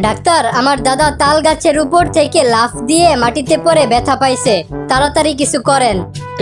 Doctor, আমার দাদা তাল গাছের উপর থেকে লাফ দিয়ে মাটিতে পড়ে ব্যথা পাইছে, তাড়াতাড়ি কিছু করেন।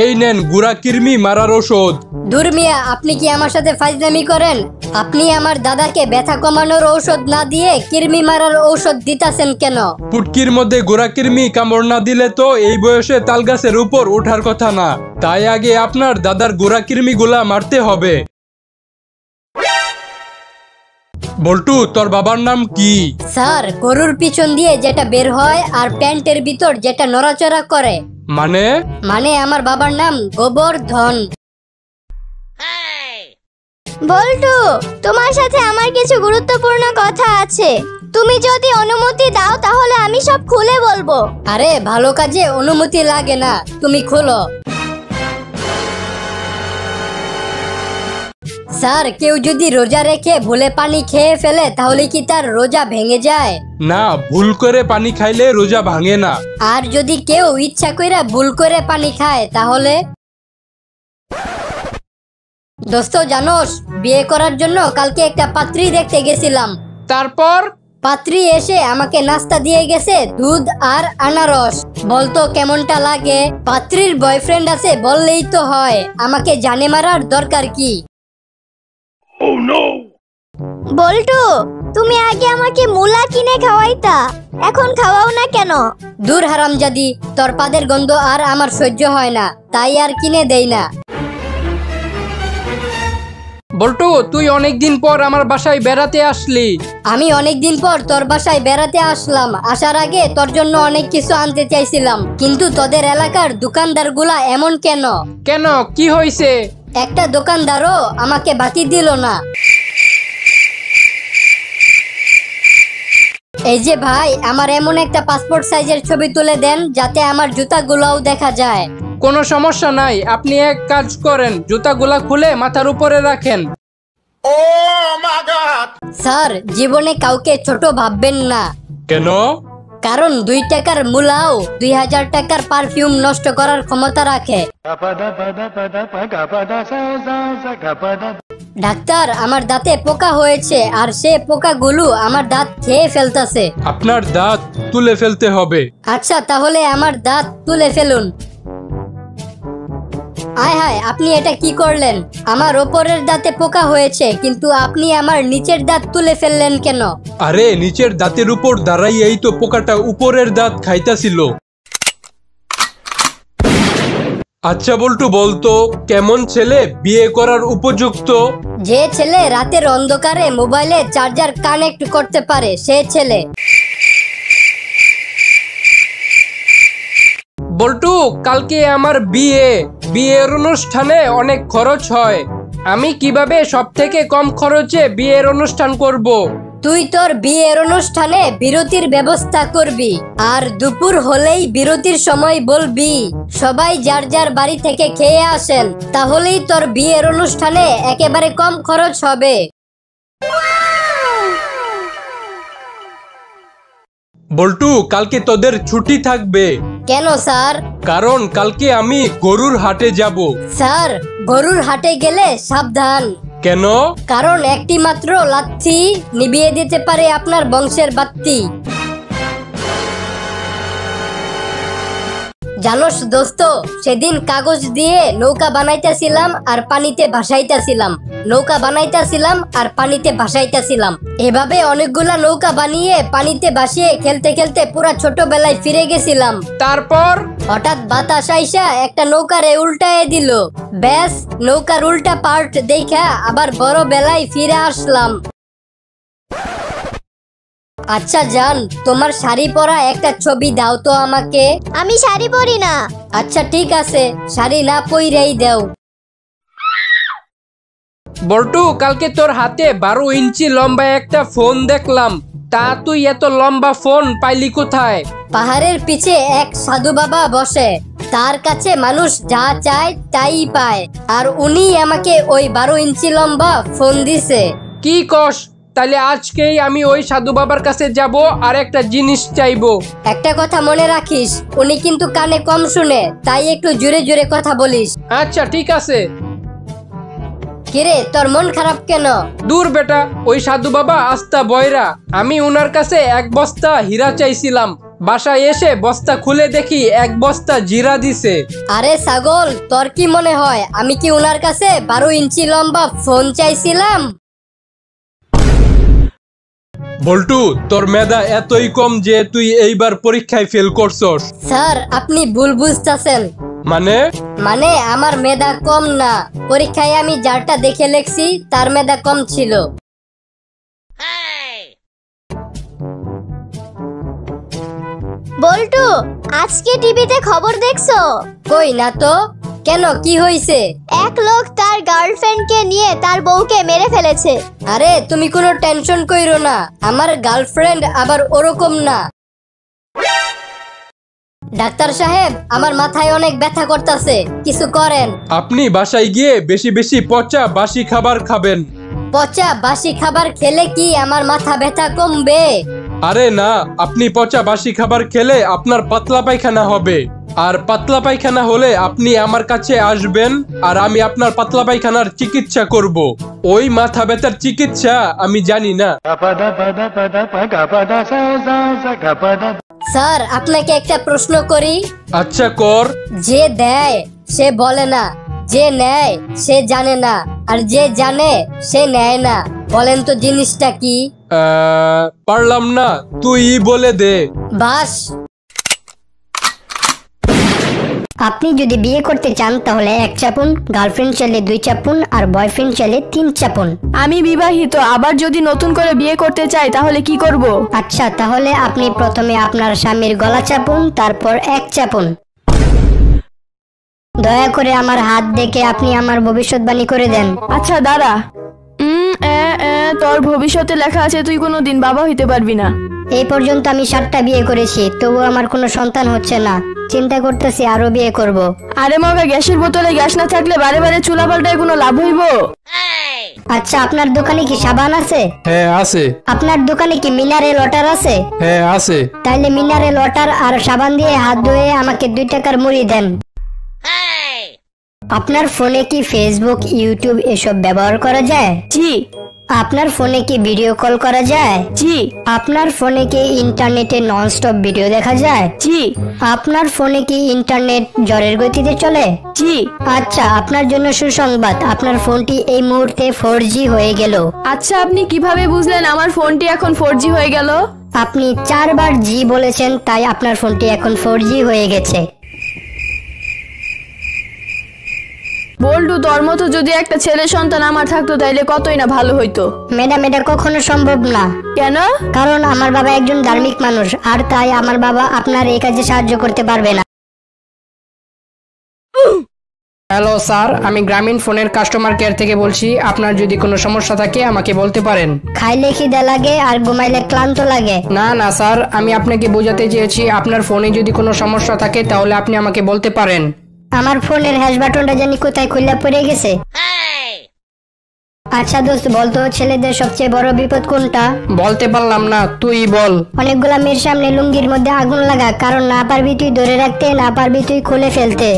এই নেন গুড়া কৃমি মারার ওষুধ। দূর মিয়া, আপনি কি আমার সাথে ফাজলামি করেন? আপনি আমার দাদাকে ব্যথা কমানোর ঔষধ না দিয়ে কৃমি মারার ঔষধ দিতাছেন কেন? পুটকির মধ্যে গুড়া কৃমি কামড় না দিলে তো এই বয়সে তাল গাছের উপর ওঠার কথা না, তাই আগে আপনার দাদার গুড়া কৃমি গুলা মারতে হবে। বল্টু, তোর বাবার নাম কি? স্যার, গরুর পিছন দিয়ে যেটা বের হয় আর প্যান্টের ভিতর যেটা নড়াচড়া করে। মানে আমার বাবার নাম গোবর্ধন। বল্টু, তোমার সাথে আমার কিছু গুরুত্বপূর্ণ কথা আছে। তুমি যদি অনুমতি দাও তাহলে আমি সব খুলে বলবো। আরে ভালো কাজে অনুমতি লাগে না, তুমি খোলো। স্যার, কেউ যদি রোজা রেখে ভুলে পানি খেয়ে ফেলে তাহলে কি তার রোজা ভেঙে যায়? না, ভুল করে পানি খাইলে রোজা ভাঙে না। আর যদি কেউ ইচ্ছা কইরা ভুল করে পানি খায় তাহলে? দোস্ত জানোস, বিয়ে করার জন্য কালকে একটা পাত্রী দেখতে গেছিলাম। তারপর পাত্রী এসে আমাকে নাস্তা দিয়ে গেছে দুধ আর আনারস। বলতো কেমনটা লাগে? পাত্রীর বয়ফ্রেন্ড আছে বললেই তো হয়, আমাকে জানে মারার দরকার কি? বল্টু, তুমি আগে আমাকে মুলা কিনে খাওয়াইতা, এখন খাওয়াও না কেন? দূর হারামজাদি, তোর পাদের গন্ধ আর আমার সহ্য হয় না, তাই আর কিনে দেই না। বল্টু, তুই অনেকদিন পর আমার বাসায় বেড়াতে আসলি। আমি অনেকদিন পর তোর বাসায় বেড়াতে আসলাম। আসার আগে তোর জন্য অনেক কিছু আনতে চাইছিলাম, কিন্তু তোদের এলাকার দোকানদার গুলা এমন কেন? কেন, কি হয়েছে? একটা দোকানদারও আমাকে বাকি দিল না। এই যে ভাই, আমার এমন একটা পাসপোর্ট সাইজের ছবি তুলে দেন যাতে আমার জুতাগুলোও দেখা যায়। কোনো সমস্যা নাই, আপনি এক কাজ করেন, জুতাগুলা খুলে মাথার উপরে রাখেন। স্যার, জীবনে কাউকে ছোট ভাববেন না। কেন? কারণ 2 টাকার মূলাও 2000 টাকার পারফিউম নষ্ট করার ক্ষমতা রাখে। ডাক্তার, আমার দাঁতে পোকা হয়েছে আর সে পোকাগুলো আমার দাঁত খেয়ে ফেলতেছে। আপনার দাঁত তুলে ফেলতে হবে। আচ্ছা, তাহলে আমার দাঁত তুলে ফেলুন। আয় হায়, আপনি এটা কি করলেন? আমার ওপরের দাঁতে পোকা হয়েছে, কিন্তু আপনি আমার নিচের দাঁত তুলে ফেললেন কেন? আরে, নিচের দাঁতের উপর দাঁড়াইয়াই তো পোকাটা উপরের দাঁত খাইতাছিল। আচ্ছা বল্টু, বলতো কেমন ছেলে বিয়ে করার উপযুক্ত? যে ছেলে রাতের অন্ধকারে মোবাইলে চার্জার কানেক্ট করতে পারে, সে ছেলে। বল্টু, কালকে আমার বিয়ের অনুষ্ঠানে অনেক খরচ হয়। আমি কিভাবে সব থেকে কম খরচে বিয়ের অনুষ্ঠান করব? তুই তোর বিয়ের অনুষ্ঠানে বিরতির ব্যবস্থা করবি, আর দুপুর হলেই বিরতির সময় বলবি সবাই যার যার বাড়ি থেকে খেয়ে আসেন, তাহলেই তোর বিয়ের অনুষ্ঠানে একেবারে কম খরচ হবে। বল্টু, কালকে তোদের ছুটি থাকবে। কেন স্যার? কারণ কালকে আমি গরুর হাটে যাব। স্যার, গরুর হাটে গেলে সাবধান। কেন? কারণ একটি মাত্র লাথি নিভিয়ে দিতে পারে আপনার বংশের বাত্তি। জানোস দোস্ত, সেদিন কাগজ দিয়ে নৌকা বানাইতেছিলাম আর পানিতে ভাসাইতেছিলাম। এভাবে অনেকগুলা নৌকা বানিয়ে পানিতে ভাসিয়ে খেলতে খেলতে পুরা ছোটবেলায় ফিরে গেছিলাম। তারপর হঠাৎ বাতাস আইসা একটা নৌকারে উল্টায় দিল। ব্যাস, নৌকার উল্টা পার্ট দেখা আবার বড় বেলায় ফিরে আসলাম। আচ্ছা জান, তোমার শাড়ি পরা একটা ছবি দাও তো আমাকে। আমি শাড়ি পরি না। আচ্ছা ঠিক আছে, শাড়ি না পইরাই দাও। বল্টু, কালকে তোর হাতে 12 ইঞ্চি লম্বা একটা ফোন দেখলাম, তা তুই এত লম্বা ফোন পাইলি কোথায়? পাহাড়ের পিছে এক সাধু বাবা বসে, তার কাছে মানুষ যা চায় তাই পায়, আর উনি আমাকে ওই 12 ইঞ্চি লম্বা ফোন দিছে। কি কস? তাহলে আজকেই আমি ওই সাধু বাবার কাছে যাব আর একটা জিনিস চাইবো। একটা কথা মনে রাখিস, উনি কিন্তু কানে কম শুনে, তাই একটু জোরে জোরে কথা বলিস। আচ্ছা ঠিক আছে। কিরে তোর মন খারাপ কেন? দূর বেটা, ওই সাধু বাবা আস্তা বয়রা। আমি উনার কাছে 1 বস্তা হীরা চাইছিলাম, বাসায় এসে বস্তা খুলে দেখি 1 বস্তা জিরা দিছে। আরে ছাগল, তোর কি মনে হয় আমি কি উনার কাছে 12 ইঞ্চি লম্বা ফোন চাইছিলাম? বল্টু, তোর মেধা এতই কম যে তুই এইবার পরীক্ষায় ফেল করছস। স্যার আপনি ভুল বুঝতেছেন। মানে আমার মেধা কম না, পরীক্ষায় আমি যারটা দেখে লিখছি তার মেধা কম ছিল। বল্টু, আজকে টিভিতে খবর দেখছো? কই না তো। কেন, কি হয়েছে? এক লোক তার গার্লফ্রেন্ডকে নিয়ে তার বউকে মেরে ফেলেছে। আরে তুমি কোনো টেনশন কইরো না, আমার গার্লফ্রেন্ড আবার ওরকম না। ডাক্তার সাহেব, আমার মাথায় অনেক ব্যথা করতেছে, কিছু করেন। আপনি বাসায় গিয়ে বেশি বেশি পচা বাসি খাবার খাবেন। পচা বাসি খাবার খেলে কি আমার মাথা ব্যথা কমবে? আরে না, আপনি পচা বাসি খাবার খেলে আপনার পাতলা পায়খানা হবে, আর পাতলা পায়খানা হলে আপনি আমার কাছে আসবেন আর আমি আপনার পাতলা পায়খানার চিকিৎসা করব। ওই মাথা ব্যথার চিকিৎসা আমি জানি না। স্যার আপনাকে একটা প্রশ্ন করি। আচ্ছা কর। যে দেয় সে বলে না, যে নেয় সে জানে না, আর যে জানে সে নেয় না। বলেন তো জিনিসটা কি? পারলাম না, তুই বলে দে। বাস। আপনি যদি বিয়ে করতে চান তাহলে 1 চাপুন, গার্লফ্রেন্ড চাইলে 2 চাপুন, আর বয়ফ্রেন্ড চাইলে 3 চাপুন। আমি বিবাহিত, আবার যদি নতুন করে বিয়ে করতে চাই তাহলে কি করব? আচ্ছা, তাহলে আপনি প্রথমে আপনার স্বামীর গলা চাপুন, তারপর 1 চাপুন। দয়া করে আমার হাত দেখে আপনি আমার ভবিষ্যৎবাণী করে দেন। আচ্ছা দাঁড়া। তোর ভবিষ্যতে লেখা আছে তুই কোনোদিন বাবা হইতে পারবি না। এই পর্যন্ত আমি 7টা বিয়ে করেছি, তবু আমার কোনো সন্তান হচ্ছে না। চিন্তা করতেছি আরো বিয়ে করব। আরে মগা, গ্যাসের বোতলে গ্যাস না থাকলে বারে বারে চুলা পাল্টায় কোনো লাভ হইব? আচ্ছা, আপনার দোকানে কি সাবান আছে? হ্যাঁ আছে। আপনার দোকানে কি মিনারেল ওয়াটার আছে? হ্যাঁ আছে। তাইলে মিনারেল ওয়াটার আর সাবান দিয়ে হাত ধুয়ে আমাকে 2 টাকার মুড়ি দেন। আপনার ফোনে কি ফেসবুক, ইউটিউব এসব ব্যবহার করা যায়? জি। আপনার ফোনে কি ভিডিও কল করা যায়? জি। আপনার ফোনে কি ইন্টারনেটে ননস্টপ ভিডিও দেখা যায়? জি। আপনার ফোনে কি ইন্টারনেট ঝড়ের গতিতে চলে? জি। আচ্ছা, আপনার জন্য সুসংবাদ, আপনার ফোনটি এই মুহূর্তে 4G হয়ে গেল। আচ্ছা, আপনি কিভাবে বুঝলেন আমার ফোনটি এখন 4G হয়ে গেল? আপনি 4 বার জি বলেছেন, তাই আপনার ফোনটি এখন 4G হয়ে গেছে। বল্টু, তোর মতো যদি একটা ছেলে সন্তান আমার থাকতো তাইলে কতই না ভালো হইতো। ম্যাডাম, এটা কখনো সম্ভব না। কেন? কারণ আমার বাবা একজন ধার্মিক মানুষ, আর তাই আমার বাবা আপনার এই কাজে সাহায্য করতে পারবে না। হ্যালো স্যার, আমি গ্রামীণ ফোনের কাস্টমার কেয়ার থেকে বলছি। আপনার যদি কোনো সমস্যা থাকে আমাকে বলতে পারেন। খাইলে খিদে লাগে আর ঘুমাইলে ক্লান্ত লাগে। না না স্যার, আমি আপনাকে বোঝাতে চেয়েছি আপনার ফোনে যদি কোনো সমস্যা থাকে তাহলে আপনি আমাকে বলতে পারেন। আমার ফোনের হ্যাশ বাটনটা জানি কোথায় খুলে পড়ে গেছে। আচ্ছা দোস্ত, বলতো ছেলেদের সবচেয়ে বড় বিপদ কোনটা? বলতে পারলাম না, তুই বল। অনেকগুলা মেয়ের সামনে লুঙ্গির মধ্যে আগুন লাগা, কারণ না পারবি তুই ধরে রাখতে, না পারবি তুই খুলে ফেলতে।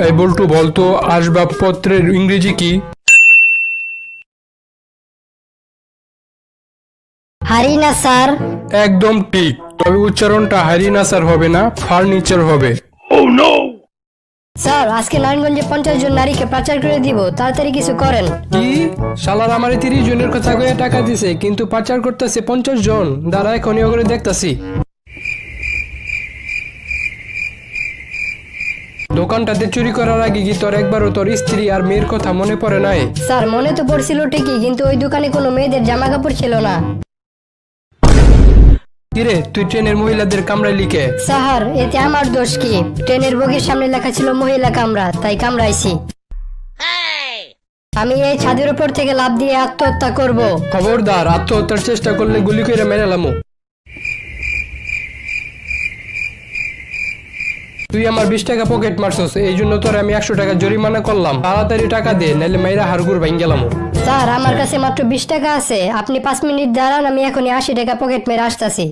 এই বল্টু, বলতো আসবাবপত্রের ইংরেজি কি? হারিনা স্যার। একদম ঠিক, তবে উচ্চারণটা হারিনা স্যার হবে না, ফার্নিচার হবে। স্যার, আজকে নারায়ণগঞ্জে 50 জন নারীকে পাচার করে দিব, তাড়াতাড়ি কিছু করেন। কি? শালার আমারে 30 জনের কথা কয়ে টাকা দিছে, কিন্তু পাচার করতেছে 50 জন। দাঁড়া, এখনই করে দেখতাছি। দোকানটাতে চুরি করার আগে কি তোর একবারও তোর স্ত্রী আর মেয়ের কথা মনে পড়ে নাই? স্যার, মনে তো পড়ছিল ঠিকই, কিন্তু ওই দোকানে কোনো মেয়েদের জামা কাপড় ছিল না। কিরে, তুই ট্রেনের মহিলাদের কামড়াই লিখে? স্যার, এতে আমার দোষ কি? ট্রেনের বগির সামনে লেখা ছিল মহিলা কামরা, তাই কামড়াইছি। আমি এই ছাদের উপর থেকে লাফ দিয়ে আত্মহত্যা করব। খবরদার, আত্মহত্যার চেষ্টা করলে গুলি করে মেরালামো। তুই আমার 20 টাকা পকেট মারছস, এই জন্য তোর আমি 100 টাকা জরিমানা করলাম। তাড়াতাড়ি টাকা দে, নাইলে মাইরা হাড়গুড় ভাঙ গেলাম। স্যার, আমার কাছে মাত্র 20 টাকা আছে, আপনি 5 মিনিট দাঁড়ান, আমি এখনই 80 টাকা পকেট মেরে আসতেছি।